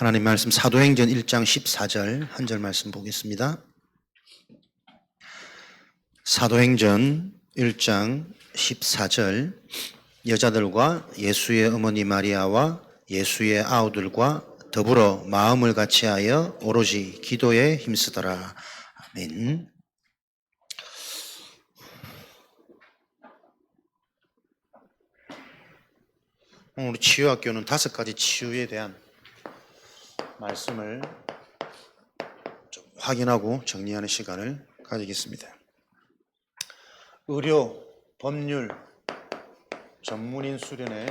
하나님 말씀 사도행전 1장 14절 한 절 말씀 보겠습니다. 사도행전 1장 14절 여자들과 예수의 어머니 마리아와 예수의 아우들과 더불어 마음을 같이하여 오로지 기도에 힘쓰더라. 아멘. 오늘 치유학교는 5가지 치유에 대한 말씀을 좀 확인하고 정리하는 시간을 가지겠습니다. 의료, 법률, 전문인 수련의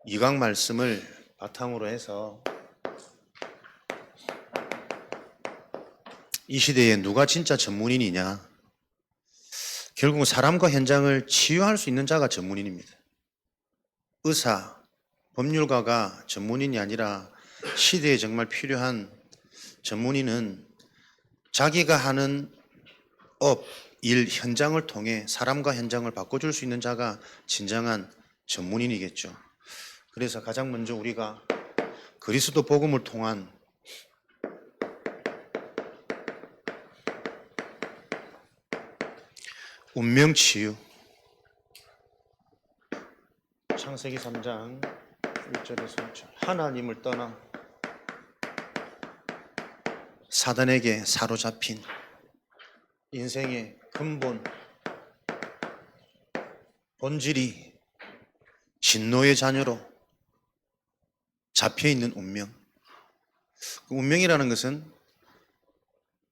이강 말씀을 바탕으로 해서 이 시대에 누가 진짜 전문인이냐? 결국은 사람과 현장을 치유할 수 있는 자가 전문인입니다. 의사, 법률가가 전문인이 아니라 시대에 정말 필요한 전문인은 자기가 하는 업, 일, 현장을 통해 사람과 현장을 바꿔줄 수 있는 자가 진정한 전문인이겠죠. 그래서 가장 먼저 우리가 그리스도 복음을 통한 운명치유, 창세기 3장 1절에서 3절 하나님을 떠나 사단에게 사로잡힌 인생의 근본 본질이 진노의 자녀로 잡혀있는 운명. 그 운명이라는 것은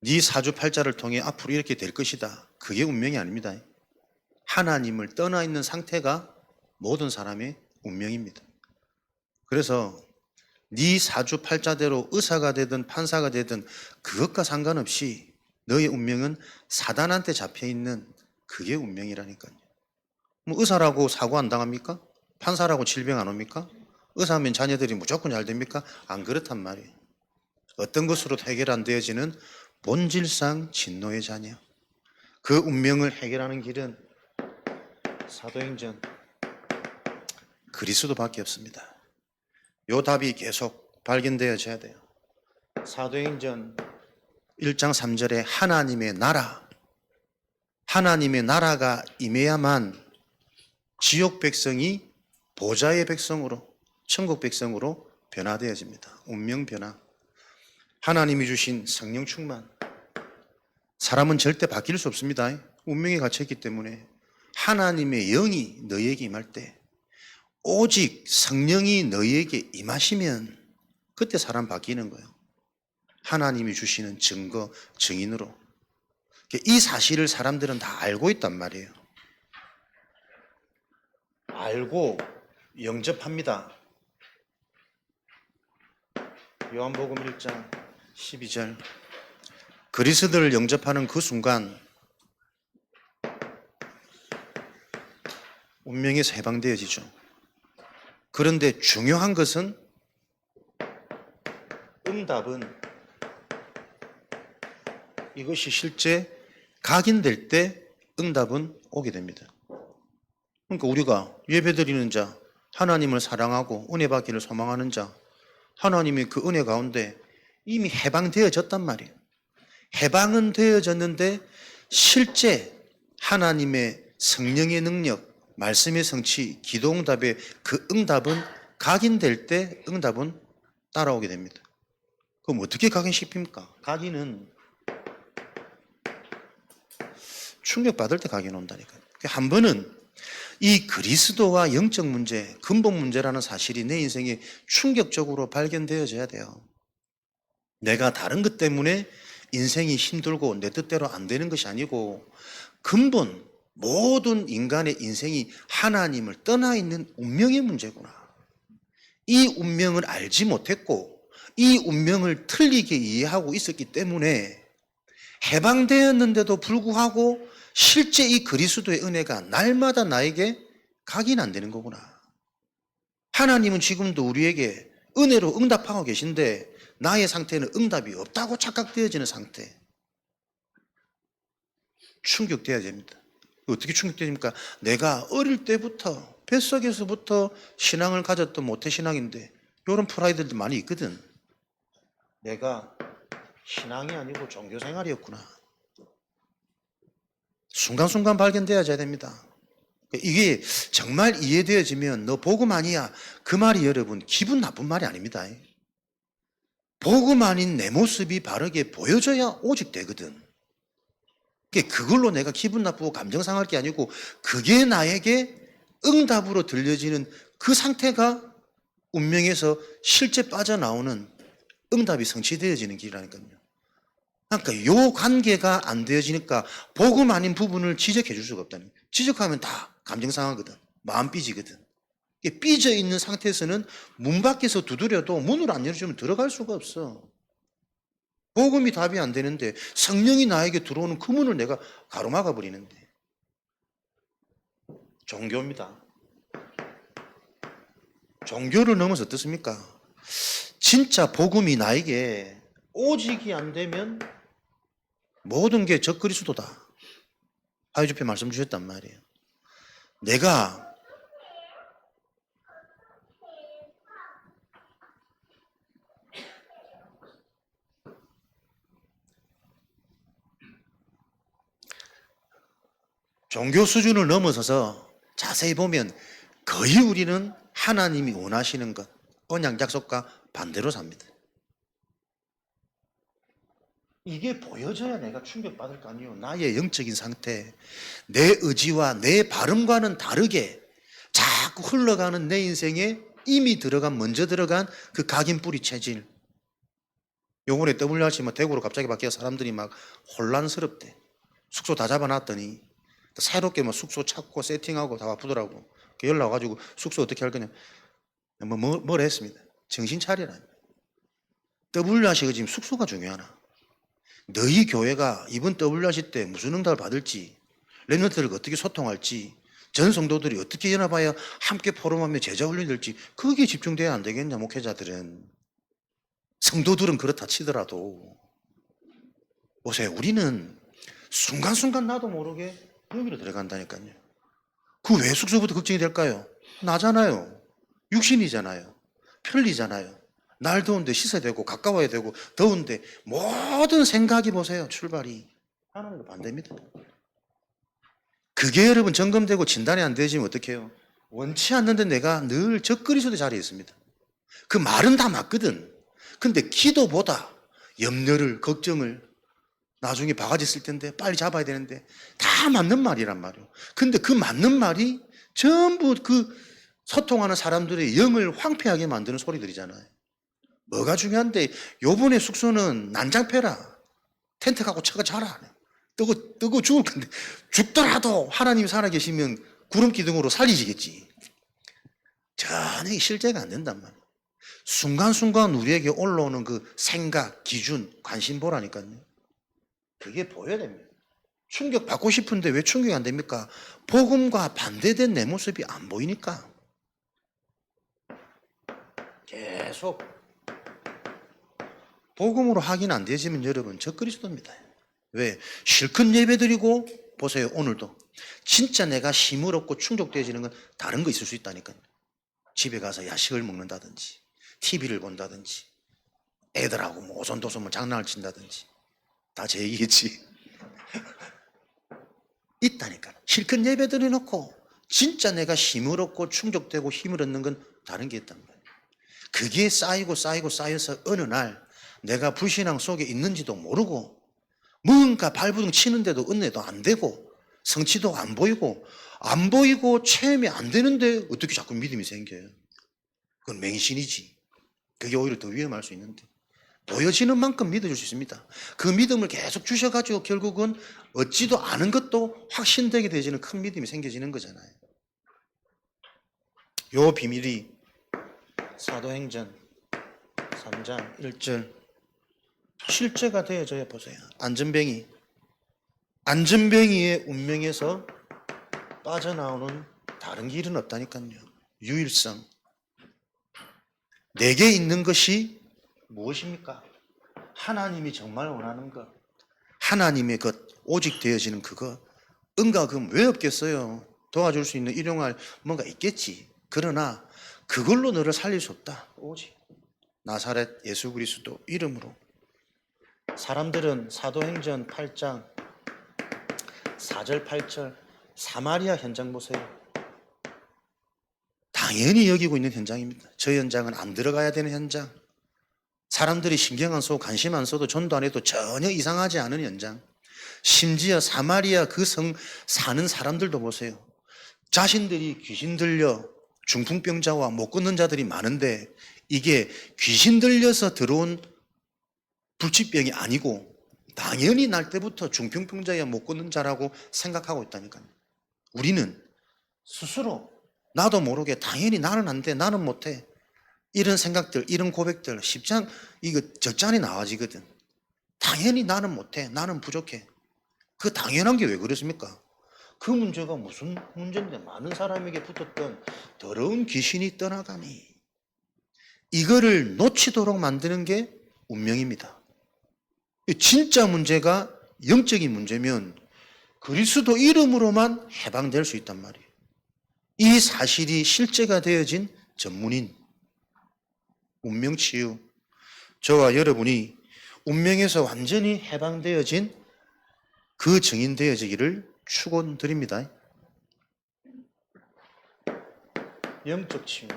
네 사주팔자를 통해 앞으로 이렇게 될 것이다, 그게 운명이 아닙니다. 하나님을 떠나 있는 상태가 모든 사람의 운명입니다. 그래서 네 사주팔자대로 의사가 되든 판사가 되든 그것과 상관없이 너의 운명은 사단한테 잡혀있는 그게 운명이라니까요. 뭐 의사라고 사고 안 당합니까? 판사라고 질병 안 옵니까? 의사하면 자녀들이 무조건 잘 됩니까? 안 그렇단 말이에요. 어떤 것으로 해결 안 되어지는 본질상 진노의 자녀, 그 운명을 해결하는 길은 사도행전 그리스도밖에 없습니다. 요 답이 계속 발견되어져야 돼요. 사도행전 1장 3절에 하나님의 나라, 하나님의 나라가 임해야만 지옥 백성이 보좌의 백성으로, 천국 백성으로 변화되어집니다. 운명 변화. 하나님이 주신 성령 충만. 사람은 절대 바뀔 수 없습니다. 운명에 갇혀있기 때문에 하나님의 영이 너희에게 임할 때, 오직 성령이 너희에게 임하시면 그때 사람 바뀌는 거예요. 하나님이 주시는 증거, 증인으로. 이 사실을 사람들은 다 알고 있단 말이에요. 알고 영접합니다. 요한복음 1장 12절 그리스도를 영접하는 그 순간 운명에서 해방되어지죠. 그런데 중요한 것은 응답은 이것이 실제 각인될 때 응답은 오게 됩니다. 그러니까 우리가 예배드리는 자, 하나님을 사랑하고 은혜 받기를 소망하는 자, 하나님의 그 은혜 가운데 이미 해방되어졌단 말이에요. 해방은 되어졌는데 실제 하나님의 성령의 능력, 말씀의 성취, 기도 응답의 그 응답은 각인될 때 응답은 따라오게 됩니다. 그럼 어떻게 각인시킵니까? 각인은 충격받을 때 각인 온다니까요. 한 번은 이 그리스도와 영적 문제, 근본 문제라는 사실이 내 인생에 충격적으로 발견되어져야 돼요. 내가 다른 것 때문에 인생이 힘들고 내 뜻대로 안 되는 것이 아니고 근본 모든 인간의 인생이 하나님을 떠나 있는 운명의 문제구나. 이 운명을 알지 못했고 이 운명을 틀리게 이해하고 있었기 때문에 해방되었는데도 불구하고 실제 이 그리스도의 은혜가 날마다 나에게 각인 안 되는 거구나. 하나님은 지금도 우리에게 은혜로 응답하고 계신데 나의 상태는 응답이 없다고 착각되어지는 상태. 충격돼야 됩니다. 어떻게 충격됩니까? 내가 어릴 때부터 뱃속에서부터 신앙을 가졌던 모태신앙인데 이런 프라이드도 많이 있거든. 내가 신앙이 아니고 종교 생활이었구나. 순간순간 발견되어야 됩니다. 이게 정말 이해되어지면 너 복음 아니야. 그 말이 여러분 기분 나쁜 말이 아닙니다. 복음 아닌 내 모습이 바르게 보여져야 오직 되거든. 그걸로 내가 기분 나쁘고 감정 상할 게 아니고 그게 나에게 응답으로 들려지는 그 상태가 운명에서 실제 빠져나오는 응답이 성취되어지는 길이라니까요. 그러니까 요 관계가 안 되어지니까 복음 아닌 부분을 지적해 줄 수가 없다는 거예요. 지적하면 다 감정 상하거든. 마음 삐지거든. 삐져 있는 상태에서는 문 밖에서 두드려도 문을 안 열어주면 들어갈 수가 없어. 복음이 답이 안 되는데 성령이 나에게 들어오는 그 문을 내가 가로막아 버리는데. 종교입니다. 종교를 넘어서 어떻습니까? 진짜 복음이 나에게 오직이 안 되면 모든 게 적그리스도다. 하유주표 말씀 주셨단 말이에요. 내가 종교 수준을 넘어서서 자세히 보면 거의 우리는 하나님이 원하시는 것, 언약 약속과 반대로 삽니다. 이게 보여져야 내가 충격받을 거 아니에요. 나의 영적인 상태, 내 의지와 내 발음과는 다르게 자꾸 흘러가는 내 인생에 이미 먼저 들어간 그 각인 뿌리 체질. 요번에 WRC 대구로 갑자기 바뀌어 사람들이 막 혼란스럽대. 숙소 다 잡아놨더니 새롭게 숙소 찾고 세팅하고 다 바쁘더라고. 연락 와가지고 숙소 어떻게 할 거냐. 뭘 했습니다. 정신 차리라. WRC가 지금 숙소가 중요하나. 너희 교회가 이번 WRC 때 무슨 응답을 받을지, 랩런트들과 어떻게 소통할지, 전 성도들이 어떻게 연합하여 함께 포럼하며 제자 훈련이 될지 거기에 집중돼야 안 되겠냐. 목회자들은. 성도들은 그렇다 치더라도 보세요. 우리는 순간순간 나도 모르게 여기로 들어간다니까요. 그 왜 숙소부터 걱정이 될까요? 나잖아요. 육신이잖아요. 편리잖아요. 날 더운데 씻어야 되고 가까워야 되고 더운데 모든 생각이 보세요. 출발이 하나님과 반대입니다. 그게 여러분 점검되고 진단이 안 되지면 어떻게 해요? 원치 않는데 내가 늘 적그리스도 자리에 있습니다. 그 말은 다 맞거든. 근데 기도보다 염려를 걱정을 나중에 바가지 쓸 텐데 빨리 잡아야 되는데 다 맞는 말이란 말이에요. 근데 그 맞는 말이 전부 그 소통하는 사람들의 영을 황폐하게 만드는 소리들이잖아요. 뭐가 중요한데 요번에 숙소는 난장패라. 텐트 갖고 쳐가 자라. 뜨거 죽을 건데 죽더라도 하나님이 살아계시면 구름 기둥으로 살리시겠지. 전혀 실제가 안 된단 말이에요. 순간순간 우리에게 올라오는 그 생각, 기준, 관심 보라니까요. 그게 보여야 됩니다. 충격 받고 싶은데 왜 충격이 안 됩니까? 복음과 반대된 내 모습이 안 보이니까. 계속 복음으로 확인 안 되지면 여러분 적그리스도입니다. 왜? 실컷 예배드리고 보세요. 오늘도 진짜 내가 힘을 얻고 충족되어지는 건 다른 거 있을 수 있다니까요. 집에 가서 야식을 먹는다든지 TV를 본다든지 애들하고 오손도손 장난을 친다든지 다 제 얘기겠지. 있다니까. 실컷 예배 드려놓고 진짜 내가 힘을 얻고 충족되고 힘을 얻는 건 다른 게 있단 말이에요. 그게 쌓여서 어느 날 내가 불신앙 속에 있는지도 모르고 뭔가 발부둥 치는데도 은혜도 안 되고 성취도 안 보이고 체험이 안 되는데 어떻게 자꾸 믿음이 생겨요? 그건 맹신이지. 그게 오히려 더 위험할 수 있는데 보여지는 만큼 믿어줄 수 있습니다. 그 믿음을 계속 주셔가지고 결국은 얻지도 않은 것도 확신되게 되지는 큰 믿음이 생겨지는 거잖아요. 요 비밀이 사도행전 3장 1절 실제가 되어져야 보세요. 안전뱅이의 운명에서 빠져나오는 다른 길은 없다니까요. 유일성. 내게 있는 것이 무엇입니까? 하나님이 정말 원하는 것, 하나님의 것, 오직 되어지는 그것. 은과 금 왜 없겠어요? 도와줄 수 있는 일용할 뭔가 있겠지. 그러나 그걸로 너를 살릴 수 없다. 오직 나사렛 예수 그리스도 이름으로. 사람들은 사도행전 8장 4절 8절 사마리아 현장 보세요. 당연히 여기고 있는 현장입니다. 저 현장은 안 들어가야 되는 현장. 사람들이 신경 안 써도 관심 안 써도 전도 안 해도 전혀 이상하지 않은 현장. 심지어 사마리아 그 성 사는 사람들도 보세요. 자신들이 귀신 들려 중풍병자와 못 걷는 자들이 많은데 이게 귀신 들려서 들어온 불치병이 아니고 당연히 날 때부터 중풍병자야 못 걷는 자라고 생각하고 있다니까요. 우리는 스스로 나도 모르게 당연히 나는 안 돼, 나는 못해, 이런 생각들, 이런 고백들 십장 이거 적잖이 나와지거든. 당연히 나는 못해, 나는 부족해. 그 당연한 게 왜 그렇습니까? 그 문제가 무슨 문제인데 많은 사람에게 붙었던 더러운 귀신이 떠나가니 이거를 놓치도록 만드는 게 운명입니다. 진짜 문제가 영적인 문제면 그리스도 이름으로만 해방될 수 있단 말이에요. 이 사실이 실제가 되어진 전문인, 운명치유. 저와 여러분이 운명에서 완전히 해방되어진 그 증인 되어지기를 축원드립니다. 영적 치유.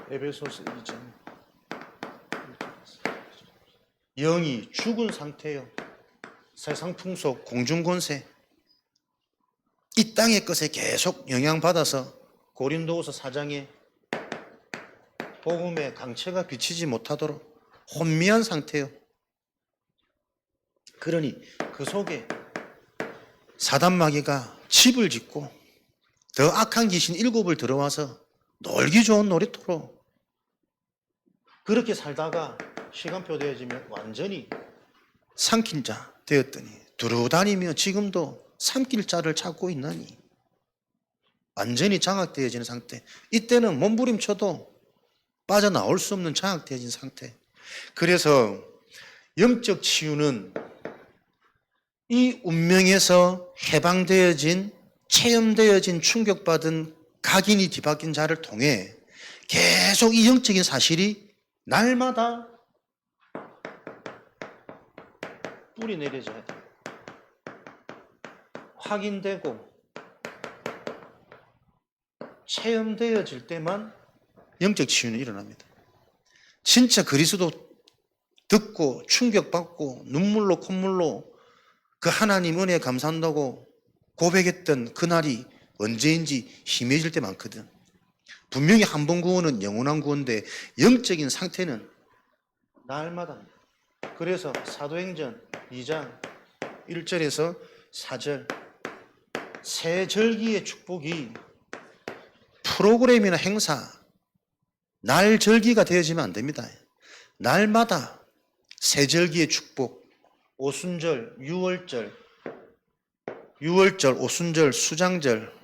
에베소서 2장. 영이 죽은 상태요. 세상 풍속, 공중 권세, 이 땅의 것에 계속 영향받아서 고린도후서 4장에 복음의 강체가 비치지 못하도록 혼미한 상태요. 그러니 그 속에 사단마귀가 집을 짓고 더 악한 귀신 7을 들어와서 놀기 좋은 놀이터로 그렇게 살다가 시간표 되어지면 완전히 삼킨 자 되었더니 두루 다니며 지금도 삼킬 자를 찾고 있나니 완전히 장악되어지는 상태. 이때는 몸부림쳐도 빠져나올 수 없는 장악되어진 상태. 그래서 영적 치유는 이 운명에서 해방되어진, 체험되어진, 충격받은 각인이 뒤바뀐 자를 통해 계속 이 영적인 사실이 날마다 뿌리 내려져야 돼. 확인되고 체험되어질 때만 영적 치유는 일어납니다. 진짜 그리스도 듣고 충격받고 눈물로 콧물로 그 하나님 은혜에 감사한다고 고백했던 그날이 언제인지 희미해질 때 많거든. 분명히 한 번 구원은 영원한 구원인데 영적인 상태는 날마다. 그래서 사도행전 2장 1절에서 4절 새 절기의 축복이 프로그램이나 행사, 날 절기가 되어지면 안 됩니다. 날마다 새 절기의 축복, 오순절, 유월절, 오순절, 수장절,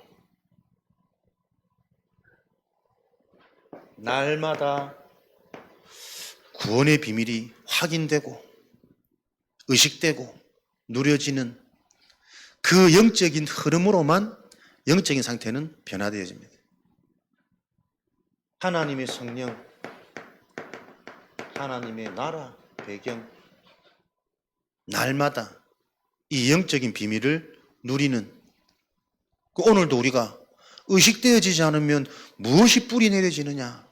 날마다 구원의 비밀이 확인되고 의식되고 누려지는 그 영적인 흐름으로만 영적인 상태는 변화되어집니다. 하나님의 성령, 하나님의 나라, 배경, 날마다 이 영적인 비밀을 누리는, 오늘도 우리가 의식되어지지 않으면 무엇이 뿌리 내려지느냐?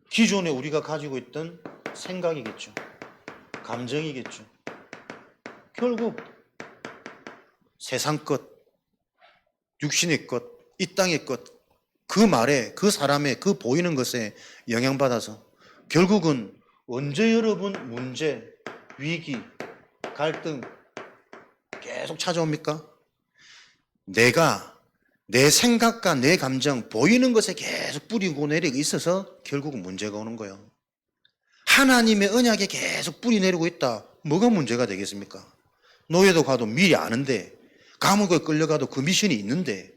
기존에 우리가 가지고 있던 생각이겠죠. 감정이겠죠. 결국 세상 것, 육신의 것, 이 땅의 것, 그 말에, 그 사람의, 그 보이는 것에 영향받아서 결국은 언제 여러분 문제, 위기, 갈등 계속 찾아옵니까? 내가 내 생각과 내 감정, 보이는 것에 계속 뿌리고 내리고 있어서 결국은 문제가 오는 거예요. 하나님의 언약에 계속 뿌리 내리고 있다. 뭐가 문제가 되겠습니까? 노예도 가도 미리 아는데, 감옥에 끌려가도 그 미션이 있는데,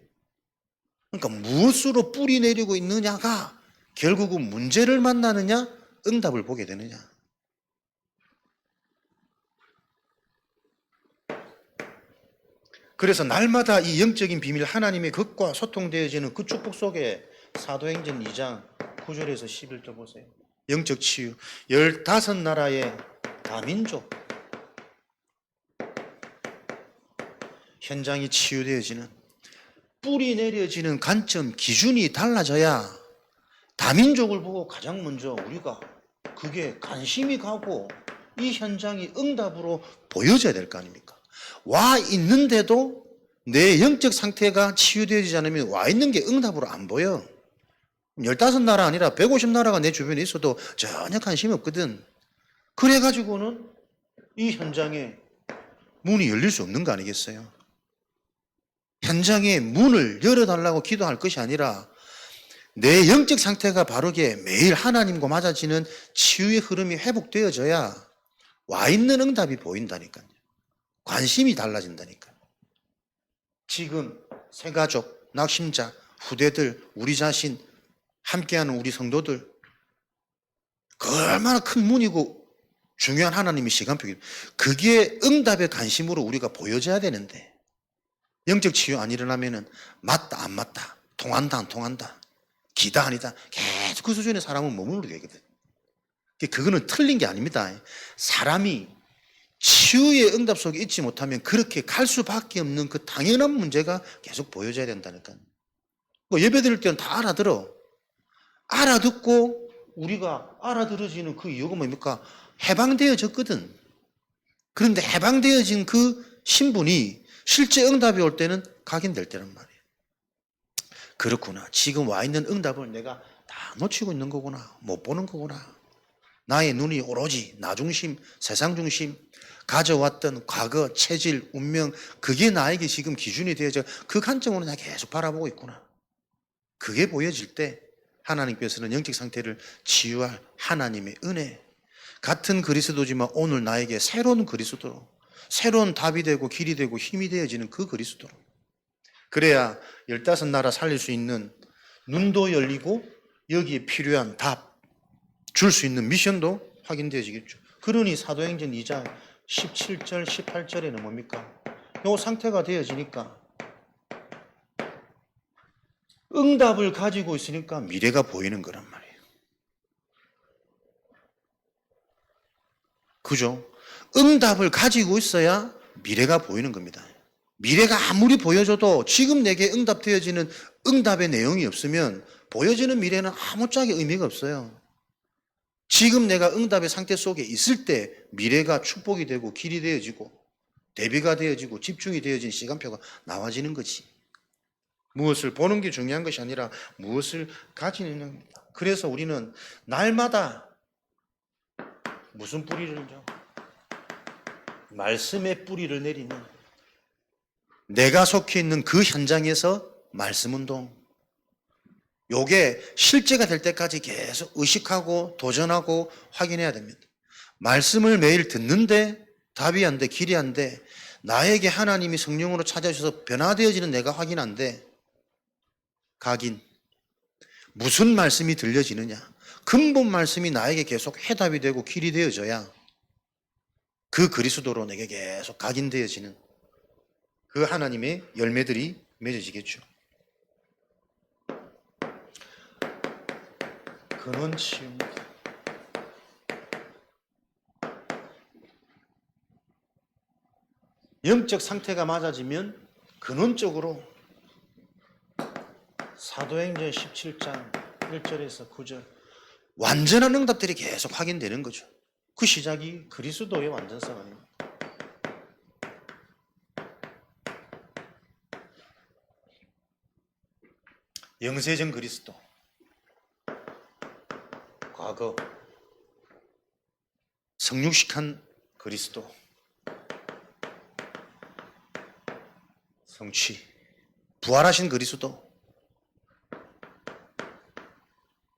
그러니까 무엇으로 뿌리 내리고 있느냐가 결국은 문제를 만나느냐, 응답을 보게 되느냐. 그래서 날마다 이 영적인 비밀 하나님의 것과 소통되어지는 그 축복 속에 사도행전 2장 9절에서 11절 보세요. 영적 치유 15나라의 다민족 현장이 치유되어지는 뿌리 내려지는 관점 기준이 달라져야 다민족을 보고 가장 먼저 우리가 그게 관심이 가고 이 현장이 응답으로 보여져야 될 거 아닙니까? 와 있는데도 내 영적 상태가 치유되어지지 않으면 와 있는 게 응답으로 안 보여. 15나라 아니라 150나라가 내 주변에 있어도 전혀 관심이 없거든. 그래가지고는 이 현장에 문이 열릴 수 없는 거 아니겠어요? 현장에 문을 열어달라고 기도할 것이 아니라 내 영적 상태가 바르게 매일 하나님과 맞아지는 치유의 흐름이 회복되어져야 와 있는 응답이 보인다니까요. 관심이 달라진다니까요. 지금 새가족, 낙심자, 후대들, 우리 자신, 함께하는 우리 성도들 그 얼마나 큰 문이고 중요한 하나님의 시간표기 그게 응답의 관심으로 우리가 보여져야 되는데 영적 치유 안 일어나면은 맞다 안 맞다 통한다 안 통한다 기다 아니다 계속 그 수준의 사람은 머무르게 되거든. 그거는 틀린 게 아닙니다. 사람이 치유의 응답 속에 있지 못하면 그렇게 갈 수밖에 없는 그 당연한 문제가 계속 보여져야 된다니까요. 뭐 예배 드릴 때는 다 알아듣고 우리가 알아들어지는 그 이유가 뭡니까? 해방되어졌거든. 그런데 해방되어진 그 신분이 실제 응답이 올 때는 각인될 때란 말이에요. 그렇구나. 지금 와 있는 응답을 내가 다 놓치고 있는 거구나. 못 보는 거구나. 나의 눈이 오로지 나 중심, 세상 중심, 가져왔던 과거, 체질, 운명 그게 나에게 지금 기준이 되어져 그 관점으로 내가 계속 바라보고 있구나. 그게 보여질 때 하나님께서는 영적 상태를 치유할 하나님의 은혜 같은 그리스도지만 오늘 나에게 새로운 그리스도로 새로운 답이 되고 길이 되고 힘이 되어지는 그 그리스도로 그래야 15나라 살릴 수 있는 눈도 열리고 여기에 필요한 답 줄 수 있는 미션도 확인되어지겠죠. 그러니 사도행전 2장 17절 18절에는 뭡니까? 요 상태가 되어지니까 응답을 가지고 있으니까 미래가 보이는 거란 말이에요. 그죠? 응답을 가지고 있어야 미래가 보이는 겁니다. 미래가 아무리 보여줘도 지금 내게 응답되어지는 응답의 내용이 없으면 보여지는 미래는 아무짝에 의미가 없어요. 지금 내가 응답의 상태 속에 있을 때 미래가 축복이 되고 길이 되어지고 대비가 되어지고 집중이 되어진 시간표가 나와지는 거지. 무엇을 보는 게 중요한 것이 아니라 무엇을 가지는 겁니다. 그래서 우리는 날마다 무슨 뿌리를 줘? 말씀의 뿌리를 내리는 내가 속해 있는 그 현장에서 말씀 운동 요게 실제가 될 때까지 계속 의식하고 도전하고 확인해야 됩니다. 말씀을 매일 듣는데 답이 안 돼, 길이 안 돼. 나에게 하나님이 성령으로 찾아주셔서 변화되어지는 내가 확인 안 돼. 각인. 무슨 말씀이 들려지느냐. 근본 말씀이 나에게 계속 해답이 되고 길이 되어져야 그 그리스도로 내게 계속 각인되어지는 그 하나님의 열매들이 맺어지겠죠. 근원 치유입니다. 영적 상태가 맞아지면 근원적으로 사도행전 17장 1절에서 9절 완전한 응답들이 계속 확인되는 거죠. 그 시작이 그리스도의 완전성 아닙니까? 영세전 그리스도 과거 성육식한 그리스도 성취 부활하신 그리스도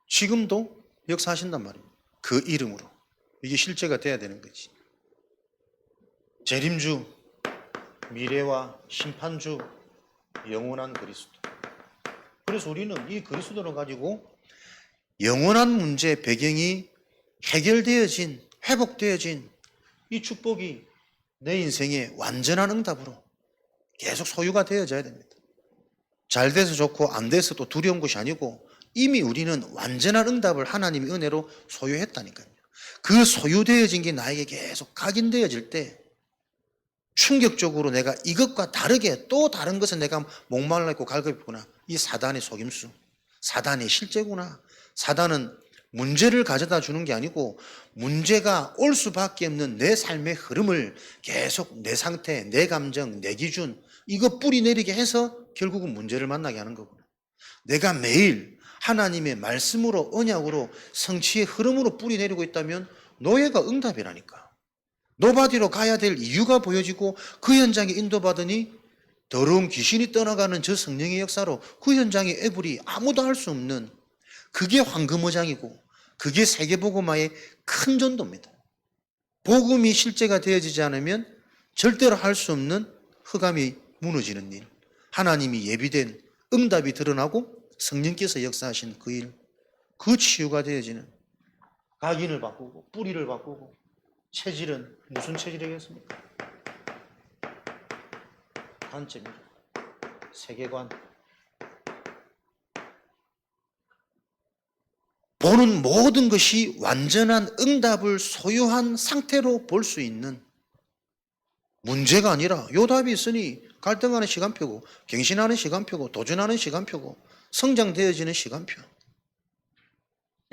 지금도 역사하신단 말입니다. 그 이름으로 이게 실제가 돼야 되는 거지. 재림주 미래와 심판주 영원한 그리스도. 그래서 우리는 이 그리스도를 가지고 영원한 문제 배경이 해결되어진 회복되어진 이 축복이 내 인생의 완전한 응답으로 계속 소유가 되어져야 됩니다. 잘 돼서 좋고 안 돼서 또 두려운 것이 아니고 이미 우리는 완전한 응답을 하나님의 은혜로 소유했다니까요. 그 소유되어진 게 나에게 계속 각인되어질 때 충격적으로 내가 이것과 다르게 또 다른 것에 내가 목말라 있고 갈급했구나. 이 사단의 속임수, 사단의 실제구나. 사단은 문제를 가져다 주는 게 아니고 문제가 올 수밖에 없는 내 삶의 흐름을 계속 내 상태, 내 감정, 내 기준 이거 뿌리내리게 해서 결국은 문제를 만나게 하는 거구나. 내가 매일 하나님의 말씀으로 언약으로 성취의 흐름으로 뿌리내리고 있다면 노예가 응답이라니까. 노바디로 가야 될 이유가 보여지고 그 현장에 인도받으니 더러운 귀신이 떠나가는 저 성령의 역사로 그 현장의 애불이 아무도 할 수 없는 그게 황금어장이고 그게 세계복음화의 큰 전도입니다. 복음이 실제가 되어지지 않으면 절대로 할 수 없는 흑암이 무너지는 일, 하나님이 예비된 응답이 드러나고 성령께서 역사하신 그 일, 그 치유가 되어지는 각인을 바꾸고 뿌리를 바꾸고 체질은 무슨 체질이겠습니까? 관점이죠. 세계관. 보는 모든 것이 완전한 응답을 소유한 상태로 볼 수 있는 문제가 아니라 요 답이 있으니 갈등하는 시간표고 갱신하는 시간표고 도전하는 시간표고 성장되어지는 시간표.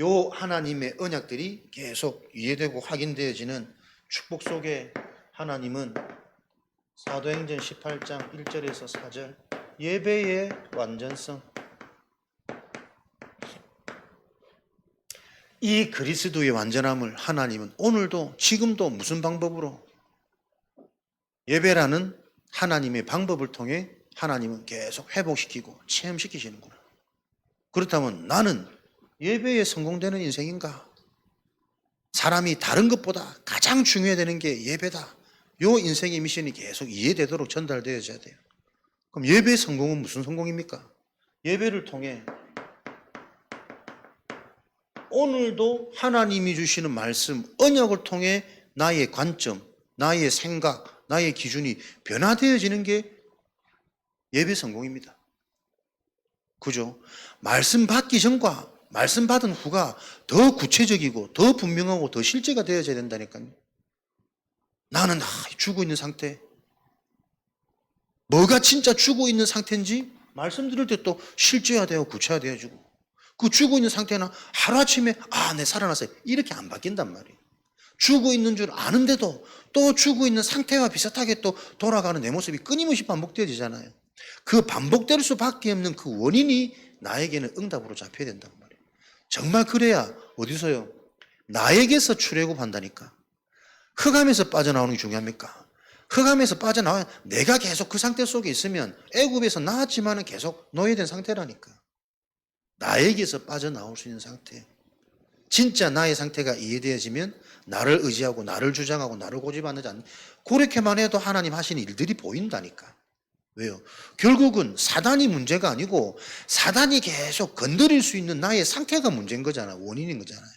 요 하나님의 언약들이 계속 이해되고 확인되어지는 축복 속에 하나님은 사도행전 18장 1절에서 4절 예배의 완전성, 이 그리스도의 완전함을 하나님은 오늘도 지금도 무슨 방법으로 예배라는 하나님의 방법을 통해 하나님은 계속 회복시키고 체험시키시는구나. 그렇다면 나는 예배에 성공되는 인생인가? 사람이 다른 것보다 가장 중요해야 되는 게 예배다. 요 인생의 미션이 계속 이해되도록 전달되어져야 돼요. 그럼 예배의 성공은 무슨 성공입니까? 예배를 통해 오늘도 하나님이 주시는 말씀, 언약을 통해 나의 관점, 나의 생각, 나의 기준이 변화되어지는 게 예배 성공입니다. 그죠? 말씀 받기 전과 말씀 받은 후가 더 구체적이고 더 분명하고 더 실제가 되어져야 된다니까요. 나는 죽어 있는 상태. 뭐가 진짜 죽어 있는 상태인지 말씀 들을 때 또 실제화되고 구체화되어지고 그 죽어 있는 상태는 하루아침에 내 살아났어요. 이렇게 안 바뀐단 말이에요. 죽어 있는 줄 아는데도 또 죽어 있는 상태와 비슷하게 또 돌아가는 내 모습이 끊임없이 반복되어지잖아요. 그 반복될 수밖에 없는 그 원인이 나에게는 응답으로 잡혀야 된단 말이에요. 정말 그래야 어디서요? 나에게서 출애굽한다니까. 흑암에서 빠져나오는 게 중요합니까? 흑암에서 빠져나와야 내가 계속 그 상태 속에 있으면 애굽에서 나왔지만은 계속 노예된 상태라니까. 나에게서 빠져나올 수 있는 상태. 진짜 나의 상태가 이해되어지면 나를 의지하고 나를 주장하고 나를 고집하지 않는 그렇게만 해도 하나님 하시는 일들이 보인다니까. 왜요? 결국은 사단이 문제가 아니고 사단이 계속 건드릴 수 있는 나의 상태가 문제인 거잖아. 원인인 거잖아요.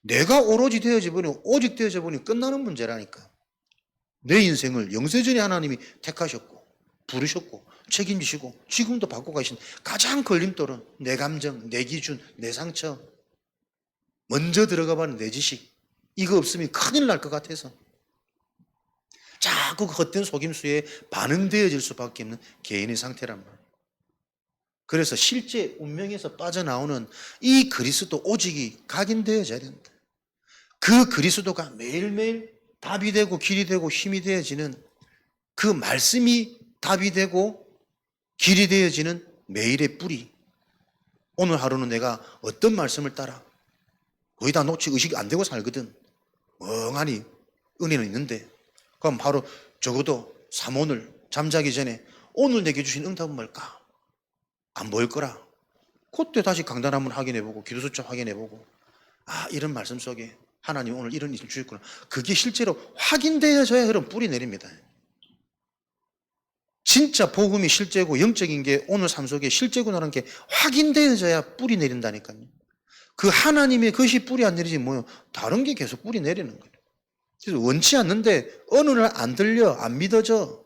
내가 오로지 되어져 버리고 오직 되어져 버리면 끝나는 문제라니까. 내 인생을 영세전에 하나님이 택하셨고 부르셨고 책임지시고 지금도 받고 가신 가장 걸림돌은 내 감정, 내 기준, 내 상처, 먼저 들어가 봐는 내 지식, 이거 없으면 큰일 날 것 같아서 자꾸 그 헛된 속임수에 반응되어질 수밖에 없는 개인의 상태란 말이에요. 그래서 실제 운명에서 빠져나오는 이 그리스도 오직이 각인되어져야 된다. 그 그리스도가 매일매일 답이 되고 길이 되고 힘이 되어지는 그 말씀이 답이 되고 길이 되어지는 매일의 뿌리. 오늘 하루는 내가 어떤 말씀을 따라 거의 다 놓치 의식이 안 되고 살거든. 멍하니 은혜는 있는데 그럼 바로 적어도 오늘 잠자기 전에 오늘 내게 주신 응답은 뭘까? 안 보일 거라. 그때 다시 강단 한번 확인해보고 기도 숫자 확인해보고 이런 말씀 속에 하나님 오늘 이런 일을 주셨구나. 그게 실제로 확인되어져야 그런 뿌리 내립니다. 진짜 복음이 실제고 영적인 게 오늘 삶 속에 실제구나라는 게 확인되어져야 뿌리 내린다니까요. 그 하나님의 것이 뿌리 안 내리지 뭐요. 다른 게 계속 뿌리 내리는 거예요. 그래서 원치 않는데 어느 날 안 들려, 안 믿어져.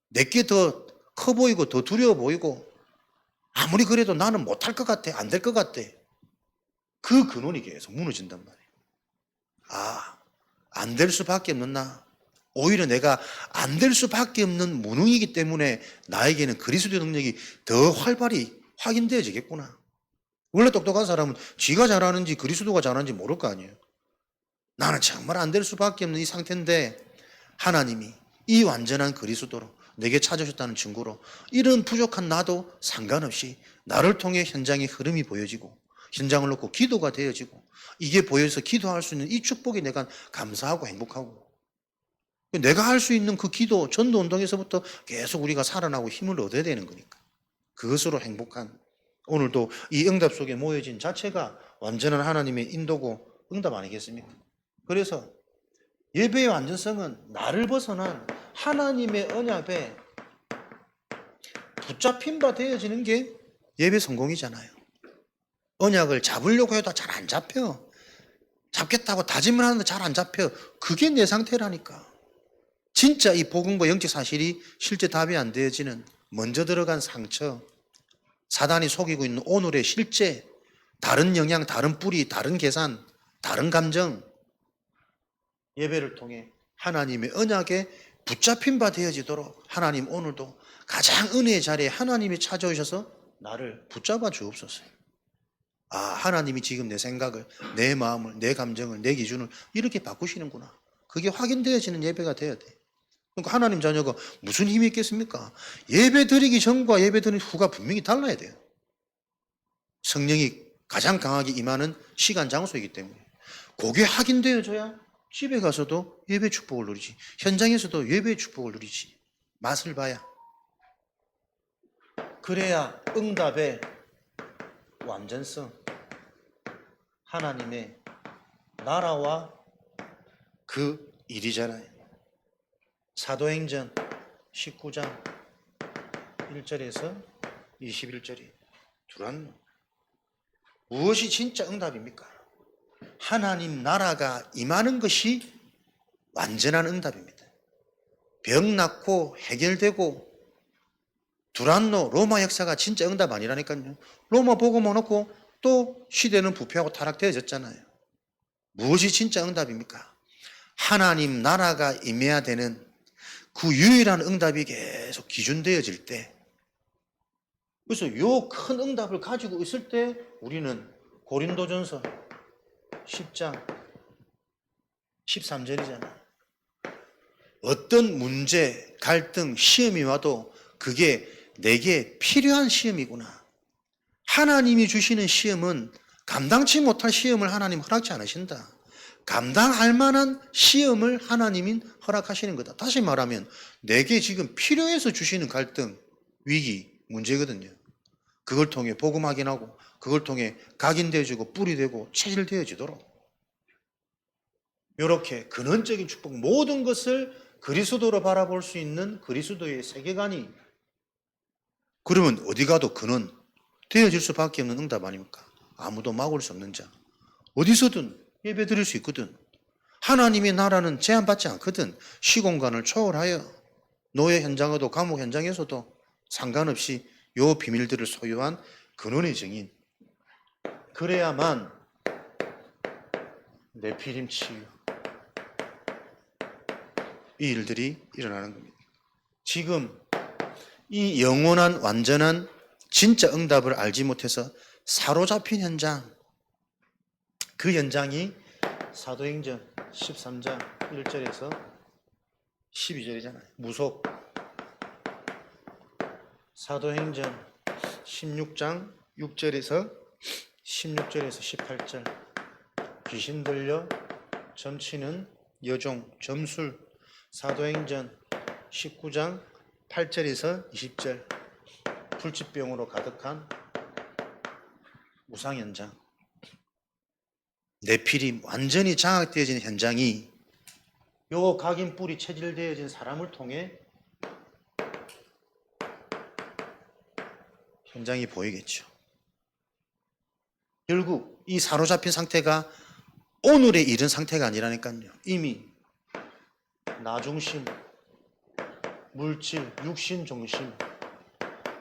내게 더 커 보이고 더 두려워 보이고 아무리 그래도 나는 못할 것 같아. 안 될 것 같아. 그 근원이 계속 무너진단 말이에요. 아, 안 될 수밖에 없는 나. 오히려 내가 안 될 수밖에 없는 무능이기 때문에 나에게는 그리스도의 능력이 더 활발히 확인되어지겠구나. 원래 똑똑한 사람은 지가 잘하는지 그리스도가 잘하는지 모를 거 아니에요. 나는 정말 안 될 수밖에 없는 이 상태인데 하나님이 이 완전한 그리스도로 내게 찾으셨다는 증거로 이런 부족한 나도 상관없이 나를 통해 현장의 흐름이 보여지고 현장을 놓고 기도가 되어지고 이게 보여서 기도할 수 있는 이 축복이 내가 감사하고 행복하고 내가 할 수 있는 그 기도 전도 운동에서부터 계속 우리가 살아나고 힘을 얻어야 되는 거니까 그것으로 행복한 오늘도 이 응답 속에 모여진 자체가 완전한 하나님의 인도고 응답 아니겠습니까? 그래서 예배의 완전성은 나를 벗어난 하나님의 언약에 붙잡힌 바 되어지는 게 예배 성공이잖아요. 언약을 잡으려고 해도 잘 안 잡혀. 잡겠다고 다짐을 하는데 잘 안 잡혀. 그게 내 상태라니까. 진짜 이 복음과 영적 사실이 실제 답이 안 되어지는 먼저 들어간 상처, 사단이 속이고 있는 오늘의 실제, 다른 영향, 다른 뿌리, 다른 계산, 다른 감정, 예배를 통해 하나님의 언약에 붙잡힌 바 되어지도록 하나님 오늘도 가장 은혜의 자리에 하나님이 찾아오셔서 나를 붙잡아 주옵소서. 아, 하나님이 지금 내 생각을, 내 마음을, 내 감정을, 내 기준을 이렇게 바꾸시는구나. 그게 확인되어지는 예배가 돼야 돼. 그러니까 하나님 자녀가 무슨 힘이 있겠습니까? 예배 드리기 전과 예배 드리는 후가 분명히 달라야 돼요. 성령이 가장 강하게 임하는 시간 장소이기 때문에 그게 확인되어져야 집에 가서도 예배 축복을 누리지, 현장에서도 예배의 축복을 누리지. 맛을 봐야. 그래야 응답의 완전성, 하나님의 나라와 그 일이잖아요. 사도행전 19장 1절에서 21절이 두란 무엇이 진짜 응답입니까? 하나님 나라가 임하는 것이 완전한 응답입니다. 병 낫고 해결되고 두란노 로마 역사가 진짜 응답 아니라니까요. 로마 복음만 놓고 또 시대는 부패하고 타락되어졌잖아요. 무엇이 진짜 응답입니까? 하나님 나라가 임해야 되는 그 유일한 응답이 계속 기준되어질 때, 그래서 요 큰 응답을 가지고 있을 때 우리는 고린도전서 10장 13절이잖아요. 어떤 문제, 갈등, 시험이 와도 그게 내게 필요한 시험이구나. 하나님이 주시는 시험은 감당치 못할 시험을 하나님 허락지 않으신다. 감당할 만한 시험을 하나님이 허락하시는 거다. 다시 말하면 내게 지금 필요해서 주시는 갈등, 위기, 문제거든요. 그걸 통해 복음 확인하고 그걸 통해 각인되어지고 뿌리되고 체질되어지도록 이렇게 근원적인 축복 모든 것을 그리스도로 바라볼 수 있는 그리스도의 세계관이 그러면 어디 가도 근원 되어질 수밖에 없는 응답 아닙니까? 아무도 막을 수 없는 자. 어디서든 예배 드릴 수 있거든. 하나님의 나라는 제한받지 않거든. 시공간을 초월하여 노예 현장에도 감옥 현장에서도 상관없이 요 비밀들을 소유한 근원의 증인. 그래야만 네피림 치유 이 일들이 일어나는 겁니다. 지금 이 영원한 완전한 진짜 응답을 알지 못해서 사로잡힌 현장, 그 현장이 사도행전 13장 1절에서 12절이잖아요. 무속. 사도행전 16장 6절에서 18절. 귀신 들려 점치는 여종, 점술. 사도행전 19장 8절에서 20절. 불치병으로 가득한 우상 현장. 네피림 완전히 장악되어진 현장이 요 각인 뿔이 체질되어진 사람을 통해 현장이 보이겠죠. 결국 이 사로잡힌 상태가 오늘의 이런 상태가 아니라니까요. 이미 나중심, 물질, 육신, 정신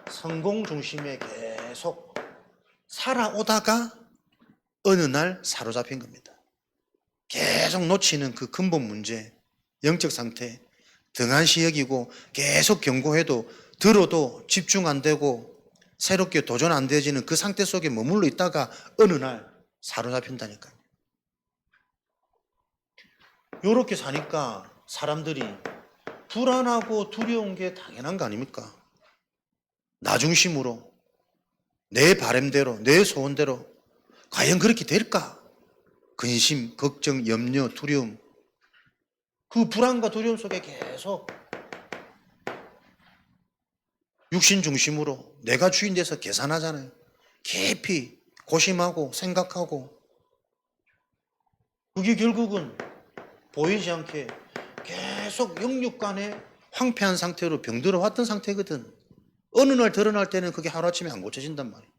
성공 중심에 계속 살아오다가 어느 날 사로잡힌 겁니다. 계속 놓치는 그 근본 문제, 영적 상태, 등한시 여기고 계속 경고해도 들어도 집중 안 되고 새롭게 도전 안 되어지는 그 상태 속에 머물러 있다가 어느 날 사로잡힌다니까요. 요렇게 사니까 사람들이 불안하고 두려운 게 당연한 거 아닙니까? 나 중심으로, 내 바람대로, 내 소원대로 과연 그렇게 될까? 근심, 걱정, 염려, 두려움, 그 불안과 두려움 속에 계속 육신 중심으로 내가 주인 돼서 계산하잖아요. 깊이 고심하고 생각하고, 그게 결국은 보이지 않게 계속 영육간에 황폐한 상태로 병들어 왔던 상태거든. 어느 날 드러날 때는 그게 하루아침에 안 고쳐진단 말이에요.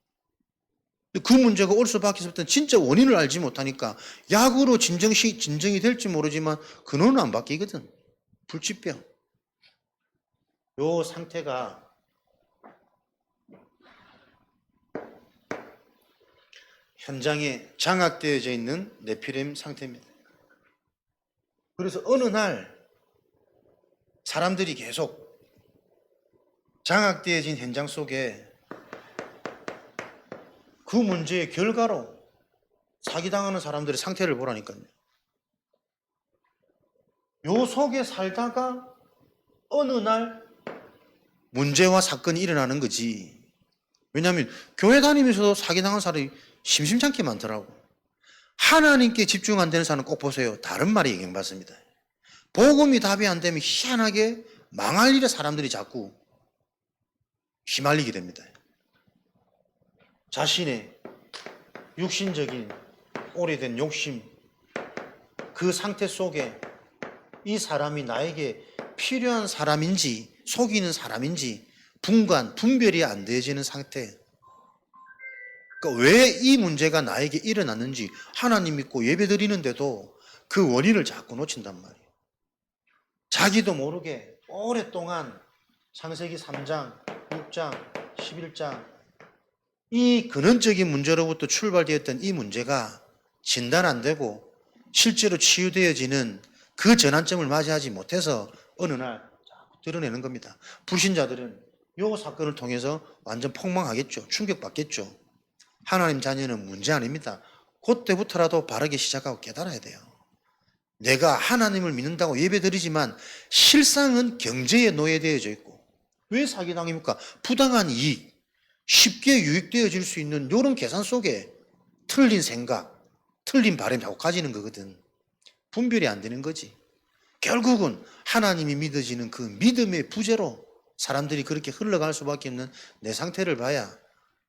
그 문제가 올 수밖에 없던 진짜 원인을 알지 못하니까 약으로 진정이 될지 모르지만 근원은 안 바뀌거든. 불치병. 요 상태가 현장에 장악되어져 있는 네피림 상태입니다. 그래서 어느 날 사람들이 계속 장악되어진 현장 속에 그 문제의 결과로 사기당하는 사람들의 상태를 보라니까요. 요 속에 살다가 어느 날 문제와 사건이 일어나는 거지. 왜냐하면 교회 다니면서도 사기당한 사람이 심심찮게 많더라고. 하나님께 집중 안 되는 사람은 꼭 보세요. 다른 말에 영향받습니다. 복음이 답이 안 되면 희한하게 망할 일에 사람들이 자꾸 휘말리게 됩니다. 자신의 육신적인 오래된 욕심, 그 상태 속에 이 사람이 나에게 필요한 사람인지 속이는 사람인지 분별이 안 되어지는 상태. 그러니까 왜 이 문제가 나에게 일어났는지 하나님 믿고 예배 드리는데도 그 원인을 자꾸 놓친단 말이에요. 자기도 모르게 오랫동안 창세기 3장, 6장, 11장 이 근원적인 문제로부터 출발되었던 이 문제가 진단 안 되고 실제로 치유되어지는 그 전환점을 맞이하지 못해서 어느 날 자꾸 드러내는 겁니다. 불신자들은 이 사건을 통해서 완전 폭망하겠죠. 충격받겠죠. 하나님 자녀는 문제 아닙니다. 그때부터라도 바르게 시작하고 깨달아야 돼요. 내가 하나님을 믿는다고 예배드리지만 실상은 경제에 노예되어져 있고, 왜 사기당입니까? 부당한 이익, 쉽게 유익되어질 수 있는 이런 계산 속에 틀린 생각, 틀린 바람이 자꾸 가지는 거거든. 분별이 안 되는 거지. 결국은 하나님이 믿어지는 그 믿음의 부재로 사람들이 그렇게 흘러갈 수밖에 없는 내 상태를 봐야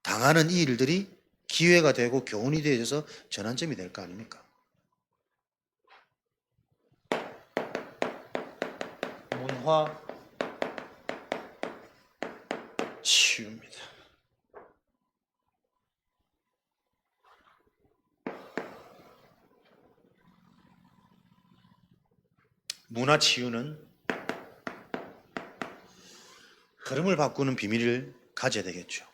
당하는 이 일들이 기회가 되고 교훈이 되어져서 전환점이 될 거 아닙니까? 문화 치유입니다. 문화 치유는 흐름을 바꾸는 비밀을 가져야 되겠죠.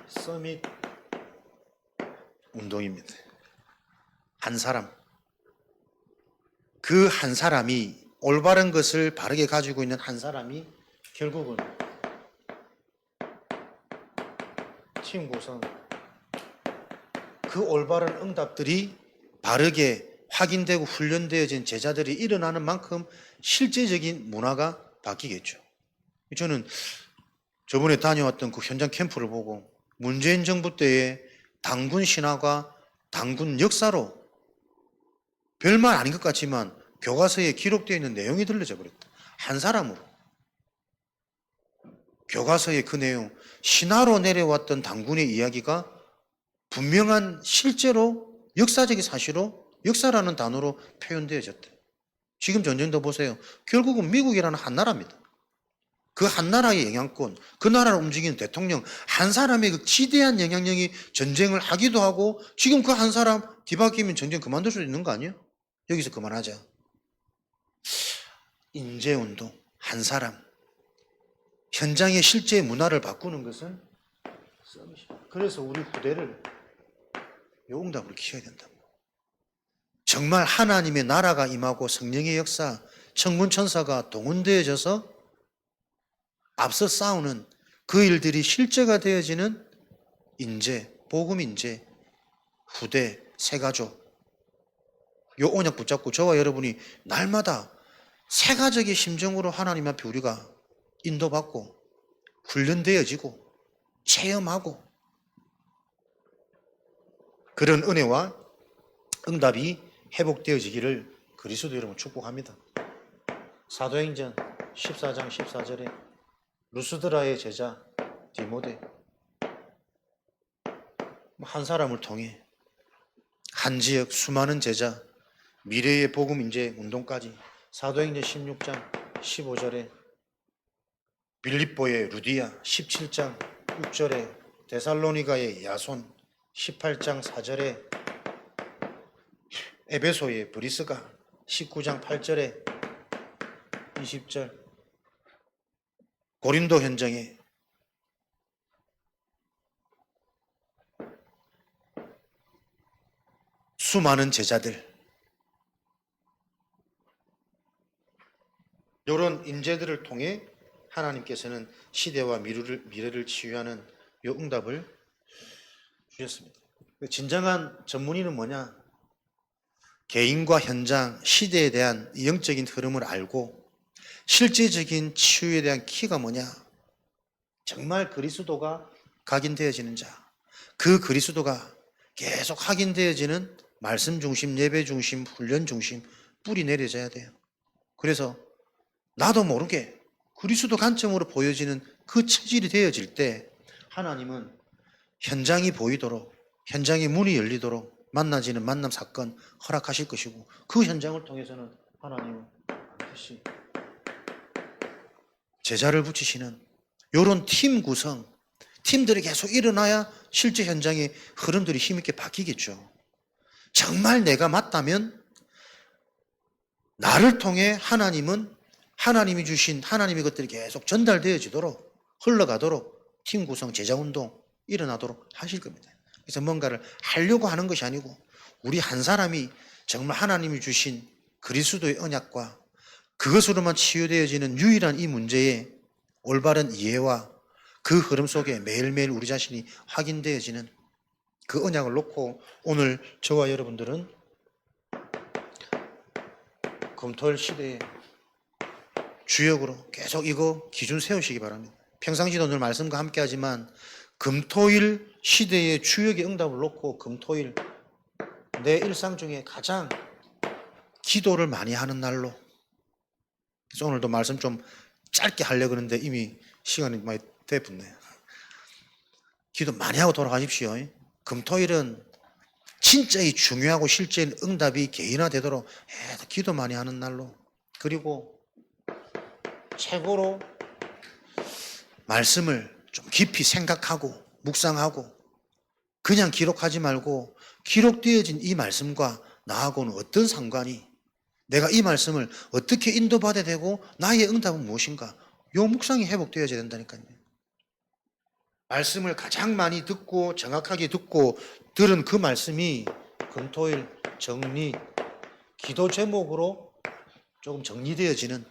서밋 운동입니다. 한 사람, 그 한 사람이 올바른 것을 바르게 가지고 있는 한 사람이 결국은 팀 구성, 그 올바른 응답들이 바르게 확인되고 훈련되어진 제자들이 일어나는 만큼 실제적인 문화가 바뀌겠죠. 저는 저번에 다녀왔던 그 현장 캠프를 보고 문재인 정부 때의 당군 신화가 당군 역사로 별말 아닌 것 같지만 교과서에 기록되어 있는 내용이 들려져 버렸다. 한 사람으로. 교과서의 그 내용, 신화로 내려왔던 당군의 이야기가 분명한 실제로 역사적인 사실로 역사라는 단어로 표현되어졌다. 지금 전쟁도 보세요. 결국은 미국이라는 한 나라입니다. 그 한 나라의 영향권, 그 나라를 움직이는 대통령, 한 사람의 그 지대한 영향력이 전쟁을 하기도 하고 지금 그 한 사람 뒤바뀌면 전쟁 그만둘 수도 있는 거 아니에요? 여기서 그만하자. 인재운동, 한 사람. 현장의 실제 문화를 바꾸는 것은 서밋이다. 그래서 우리 후대를 요 응답으로 키워야 된다. 정말 하나님의 나라가 임하고 성령의 역사, 천군천사가 동원되어져서 앞서 싸우는 그 일들이 실제가 되어지는 인재, 복음 인재, 후대, 새가족, 요 언약 붙잡고 저와 여러분이 날마다 새가족의 심정으로 하나님 앞에 우리가 인도받고 훈련되어지고 체험하고 그런 은혜와 응답이 회복되어지기를 그리스도 여러분 축복합니다. 사도행전 14장 14절에 루스드라의 제자 디모데 한 사람을 통해 한 지역 수많은 제자 미래의 복음 인재 운동까지 사도행전 16장 15절에 빌립보의 루디아 17장 6절에 데살로니가의 야손 18장 4절에 에베소의 브리스가 19장 8절에 20절 고린도 현장에 수많은 제자들 이런 인재들을 통해 하나님께서는 시대와 미래를 치유하는 이 응답을 주셨습니다. 진정한 전문의는 뭐냐? 개인과 현장, 시대에 대한 영적인 흐름을 알고 실제적인 치유에 대한 키가 뭐냐? 정말 그리스도가 각인되어지는 자, 그 그리스도가 계속 확인되어지는 말씀 중심, 예배 중심, 훈련 중심 뿌리 내려져야 돼요. 그래서 나도 모르게 그리스도 관점으로 보여지는 그 체질이 되어질 때 하나님은 현장이 보이도록, 현장의 문이 열리도록 만나지는 만남 사건 허락하실 것이고 그 현장을 통해서는 하나님은 반드시 제자를 붙이시는 이런 팀 구성, 팀들이 계속 일어나야 실제 현장의 흐름들이 힘있게 바뀌겠죠. 정말 내가 맞다면 나를 통해 하나님은 하나님이 주신 하나님의 것들이 계속 전달되어지도록 흘러가도록 팀 구성, 제자운동 일어나도록 하실 겁니다. 그래서 뭔가를 하려고 하는 것이 아니고 우리 한 사람이 정말 하나님이 주신 그리스도의 언약과 그것으로만 치유되어지는 유일한 이 문제의 올바른 이해와 그 흐름 속에 매일매일 우리 자신이 확인되어지는 그 언약을 놓고 오늘 저와 여러분들은 금토일 시대에 주역으로 계속 이거 기준 세우시기 바랍니다. 평상시도 늘 말씀과 함께 하지만 금토일 시대의 주역의 응답을 놓고 금토일 내 일상 중에 가장 기도를 많이 하는 날로, 그래서 오늘도 말씀 좀 짧게 하려고 하는데 이미 시간이 많이 돼붙네요. 기도 많이 하고 돌아가십시오. 금토일은 진짜 이 중요하고 실제 응답이 개인화되도록 기도 많이 하는 날로, 그리고 최고로 말씀을 좀 깊이 생각하고 묵상하고 그냥 기록하지 말고 기록되어진 이 말씀과 나하고는 어떤 상관이, 내가 이 말씀을 어떻게 인도받아야 되고 나의 응답은 무엇인가, 요 묵상이 회복되어져야 된다니까요. 말씀을 가장 많이 듣고 정확하게 듣고 들은 그 말씀이 금토일 정리, 기도 제목으로 조금 정리되어지는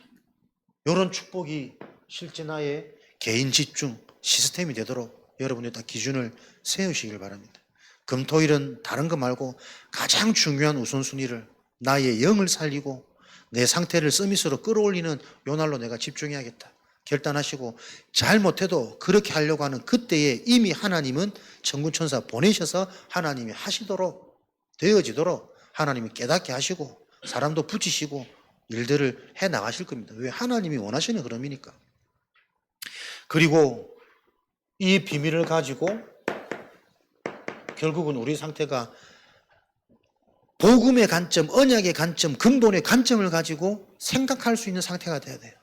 이런 축복이 실제 나의 개인 집중 시스템이 되도록 여러분이 다 기준을 세우시길 바랍니다. 금토일은 다른 거 말고 가장 중요한 우선순위를 나의 영을 살리고 내 상태를 서밋으로 끌어올리는 요 날로 내가 집중해야겠다 결단하시고, 잘못해도 그렇게 하려고 하는 그때에 이미 하나님은 천군천사 보내셔서 하나님이 하시도록 되어지도록 하나님이 깨닫게 하시고 사람도 붙이시고 일들을 해 나가실 겁니다. 왜? 하나님이 원하시는 흐름이니까. 그리고 이 비밀을 가지고 결국은 우리 상태가 복음의 관점, 언약의 관점, 근본의 관점을 가지고 생각할 수 있는 상태가 돼야 돼요.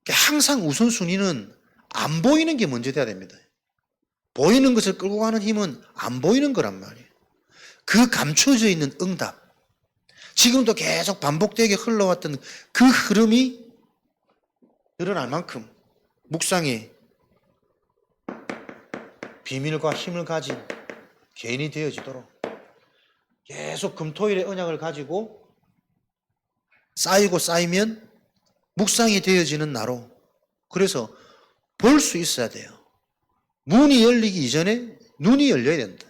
항상 우선순위는 안 보이는 게 먼저 돼야 됩니다. 보이는 것을 끌고 가는 힘은 안 보이는 거란 말이에요. 그 감춰져 있는 응답, 지금도 계속 반복되게 흘러왔던 그 흐름이 늘어날 만큼 묵상의 비밀과 힘을 가진 개인이 되어지도록 계속 금토일의 언약을 가지고 쌓이고 쌓이면 묵상이 되어지는 나로, 그래서 볼 수 있어야 돼요. 문이 열리기 이전에 눈이 열려야 된다.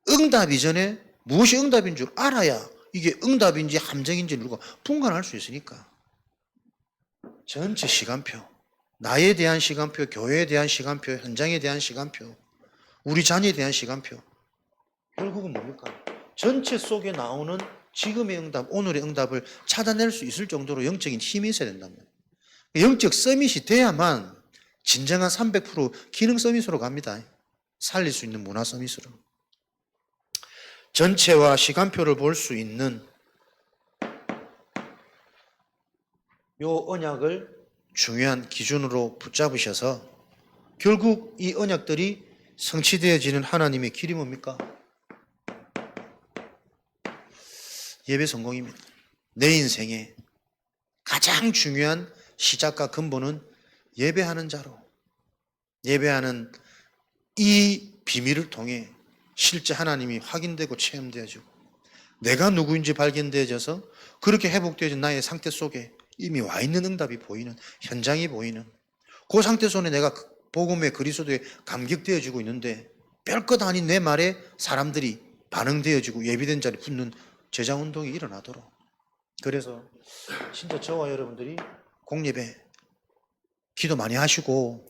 응답 이전에 무엇이 응답인 줄 알아야 이게 응답인지 함정인지 누가 분간할 수 있으니까. 전체 시간표, 나에 대한 시간표, 교회에 대한 시간표, 현장에 대한 시간표, 우리 자녀에 대한 시간표, 결국은 뭡니까? 전체 속에 나오는 지금의 응답, 오늘의 응답을 찾아낼 수 있을 정도로 영적인 힘이 있어야 된단 말이에요. 영적 서밋이 돼야만 진정한 300% 기능 서밋으로 갑니다. 살릴 수 있는 문화 서밋으로. 전체와 시간표를 볼 수 있는 요 언약을 중요한 기준으로 붙잡으셔서 결국 이 언약들이 성취되어지는 하나님의 길이 뭡니까? 예배 성공입니다. 내 인생의 가장 중요한 시작과 근본은 예배하는 자로, 예배하는 이 비밀을 통해 실제 하나님이 확인되고 체험되어지고 내가 누구인지 발견되어져서 그렇게 회복되어진 나의 상태 속에 이미 와 있는 응답이 보이는, 현장이 보이는 그 상태 속에 내가 복음의 그리스도에 감격되어지고 있는데 별것 아닌 내 말에 사람들이 반응되어지고 예비된 자리에 붙는 제자운동이 일어나도록. 그래서 진짜 저와 여러분들이 공예배 기도 많이 하시고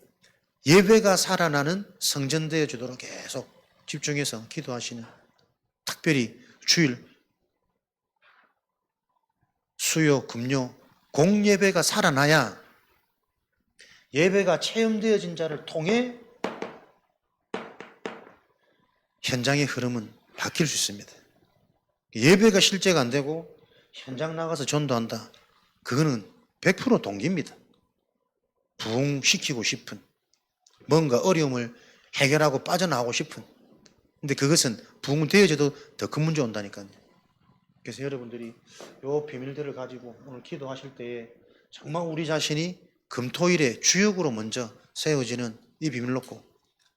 예배가 살아나는 성전되어 주도록 계속 집중해서 기도하시는, 특별히 주일, 수요, 금요 공예배가 살아나야 예배가 체험되어진 자를 통해 현장의 흐름은 바뀔 수 있습니다. 예배가 실제가 안 되고 현장 나가서 전도한다, 그거는 100% 동기입니다. 부흥시키고 싶은, 뭔가 어려움을 해결하고 빠져나오고 싶은, 근데 그것은 부흥되어져도 더 큰 문제 온다니까요. 그래서 여러분들이 요 비밀들을 가지고 오늘 기도하실 때에 정말 우리 자신이 금토일의 주역으로 먼저 세워지는 이 비밀 놓고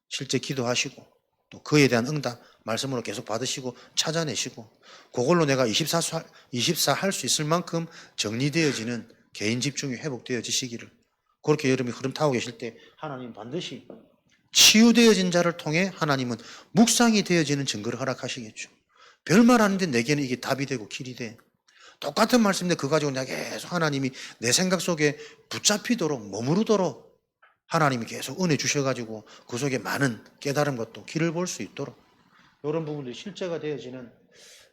실제 기도하시고 또 그에 대한 응답 말씀으로 계속 받으시고 찾아내시고 그걸로 내가 24 할 수 있을 만큼 정리되어지는 개인 집중이 회복되어지시기를, 그렇게 여러분이 흐름 타고 계실 때 하나님 반드시 치유되어진 자를 통해 하나님은 묵상이 되어지는 증거를 허락하시겠죠. 별말 아닌데 내게는 이게 답이 되고 길이 돼. 똑같은 말씀인데 그거 가지고 내가 계속 하나님이 내 생각 속에 붙잡히도록 머무르도록 하나님이 계속 은혜 주셔가지고 그 속에 많은 깨달은 것도 길을 볼 수 있도록 이런 부분들이 실제가 되어지는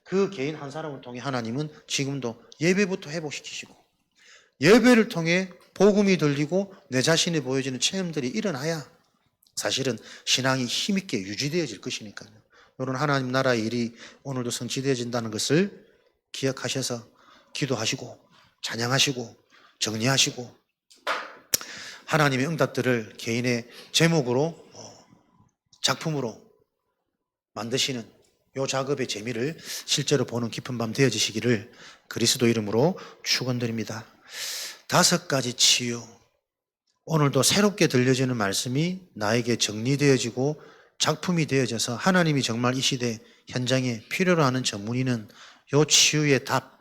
그 개인 한 사람을 통해 하나님은 지금도 예배부터 회복시키시고 예배를 통해 복음이 들리고 내 자신이 보여지는 체험들이 일어나야 사실은 신앙이 힘있게 유지되어질 것이니까요. 이런 하나님 나라의 일이 오늘도 성취되어진다는 것을 기억하셔서 기도하시고 찬양하시고 정리하시고 하나님의 응답들을 개인의 제목으로 작품으로 만드시는 이 작업의 재미를 실제로 보는 깊은 밤 되어지시기를 그리스도 이름으로 축원드립니다. 5가지 치유, 오늘도 새롭게 들려지는 말씀이 나에게 정리되어지고 작품이 되어져서 하나님이 정말 이 시대 현장에 필요로 하는 전문의는 이 치유의 답,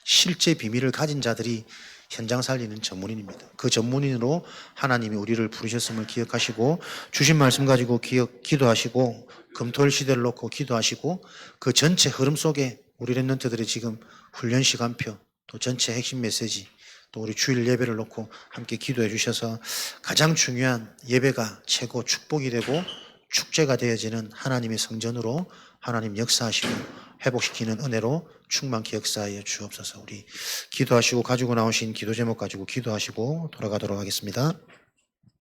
실제 비밀을 가진 자들이 현장 살리는 전문인입니다. 그 전문인으로 하나님이 우리를 부르셨음을 기억하시고 주신 말씀 가지고 기도하시고 금토일 시대를 놓고 기도하시고 그 전체 흐름 속에 우리 랩런트들의 지금 훈련 시간표 또 전체 핵심 메시지 또 우리 주일 예배를 놓고 함께 기도해 주셔서 가장 중요한 예배가 최고 축복이 되고 축제가 되어지는 하나님의 성전으로 하나님 역사하시고 회복시키는 은혜로 충만히 역사하여 주옵소서. 우리 기도하시고 가지고 나오신 기도 제목 가지고 기도하시고 돌아가도록 하겠습니다.